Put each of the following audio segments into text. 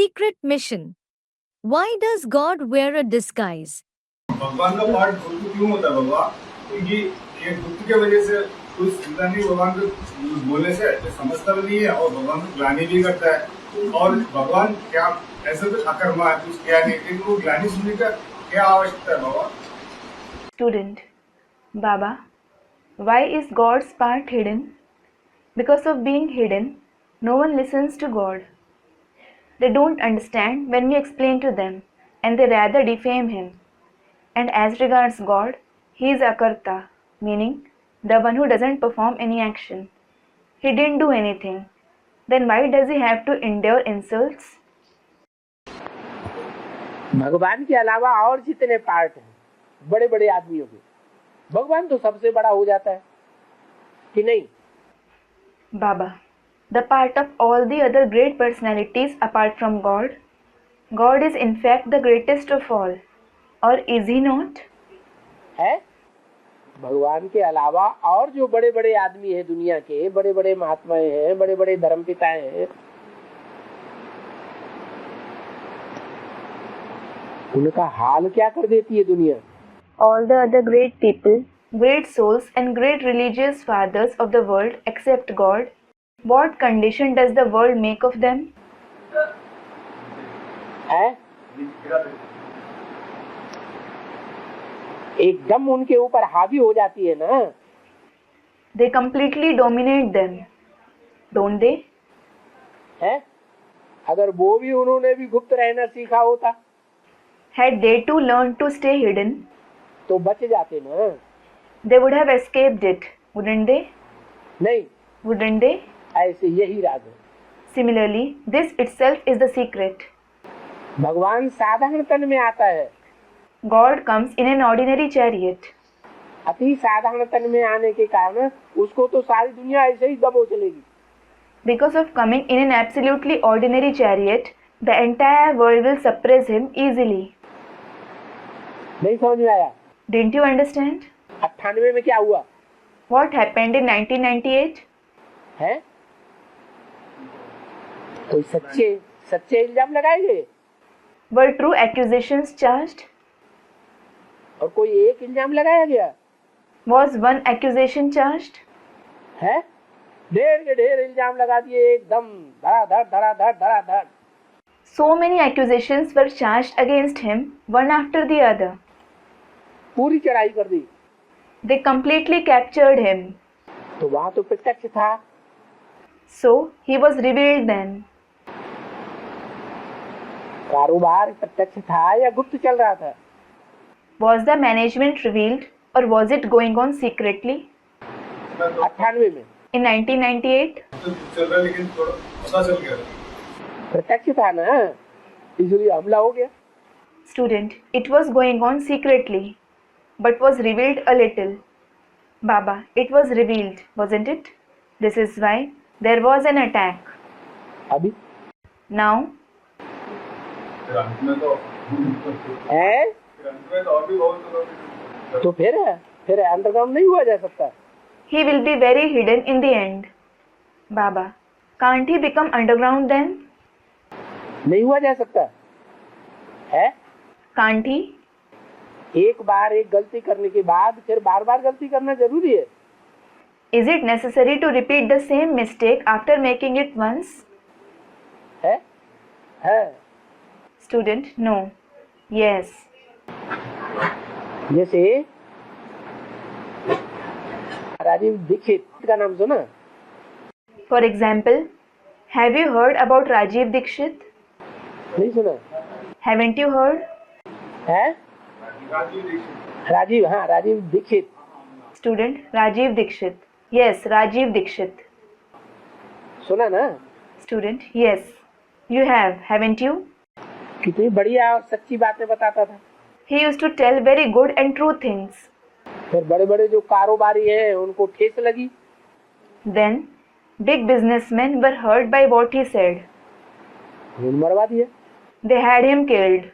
secret mission. Why does God wear a disguise? भगवान का part गुप्त क्यों होता है बाबा? क्योंकि ये गुप्त के वजह से कोई सुनता नहीं, भगवान को बोलने से समझता भी नहीं है और भगवान को ग्लानि भी करता है। और भगवान क्या ऐसे तो अकर्मा है, कुछ क्या नहीं, लेकिन वो ग्लानि सुनने का क्या आवश्यकता है बाबा? Student, Baba, why is God's part hidden? Because of being hidden, no one listens to God. They don't understand when we explain to them, and they rather defame Him. And as regards God, He is Akarta, meaning the one who doesn't perform any action. He didn't do anything. Then why does He have to endure insults? भगवान के अलावा और जितने part हैं बड़े बड़े आदमियों के, भगवान तो सबसे बड़ा हो जाता है कि नहीं? Baba, the part of all the other great personalities apart from God, God is in fact the greatest of all. Or is He not? है भगवान के अलावा और जो बड़े बड़े आदमी हैं दुनिया के, बड़े बड़े महात्माएं हैं, बड़े बड़े धर्मपिताएं हैं, उनका हाल क्या कर देती है दुनिया? All the other great people, great souls and great religious fathers of the world except God, what condition does the world make of them? है एकदम उनके ऊपर हावी हो जाती है ना। They completely dominate them, don't they? है अगर वो भी उन्होंने भी गुप्त रहना सीखा होता, Had they too learned to stay hidden, तो बच जाते ना। they would have escaped it, wouldn't they? नहीं, Wouldn't they? ऐसे यही राज है। Similarly, this itself is the secret. भगवान साधारण तन में आता है, God comes in an ordinary chariot. अति साधारण तन में आने के कारण उसको तो सारी दुनिया ऐसे ही दबो चलेगी। Because of coming in an absolutely ordinary chariot, the entire world will suppress him easily. नहीं समझ में आया? Didn't you understand? 98 में क्या हुआ? What happened in 1998? है कोई सच्चे इल्जाम लगाए गए Were true accusations charged? और कोई एक इल्जाम लगाया गया? Was one accusation charged? है ढेर के ढेर इल्जाम लगा दिए, एकदम धड़ाधड़। So many accusations were charged against him, one after the other. पूरी चढ़ाई कर दी। They completely captured him. तो वहां तो प्रत्यक्ष था। So he was revealed then. कारोबार प्रत्यक्ष था या गुप्त चल रहा था? Was the management revealed or was it going on secretly? 98 में In 1998? तो चल रहा है, लेकिन थोड़ा पता चल गया। प्रत्यक्ष था ना, इसलिए हमला हो गया। Student, it was going on secretly, but was revealed a little. Baba, it was revealed, wasn't it? This is why there was an attack. अभी Now, फिर अंत में तो है फिर अंत में तो और भी बहुत तो फिर अंडरग्राउंड नहीं हुआ जा सकता। he will be very hidden in the end. Baba, can't he become underground then? नहीं हुआ जा सकता है। Can't he? एक बार एक गलती करने के बाद फिर बार बार गलती करना जरूरी है। Is it necessary to repeat the same mistake after making it once? है Student, no. Yes. जैसे राजीव दीक्षित का नाम सुना? For example, have you heard about Rajiv Dikshit? नहीं सुना? Haven't you heard? है Rajiv Dixit. Rajiv Dixit. Student, Rajiv Dikshit. Yes, Rajiv Dikshit. सुना ना? Student, yes. You have, haven't you? कितनी बढ़िया और सच्ची बातें बताता था। He used to tell very good and true things. फिर बड़े बड़े जो कारोबारी हैं उनको ठेस लगी। Then, big businessmen were hurt by what he said. मरवा दिया। They had him killed.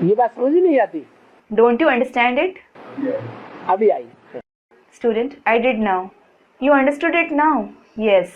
ये बात समझ ही नहीं आती। Don't you understand it? अभी आई। Student, I did now. You understood it now? Yes.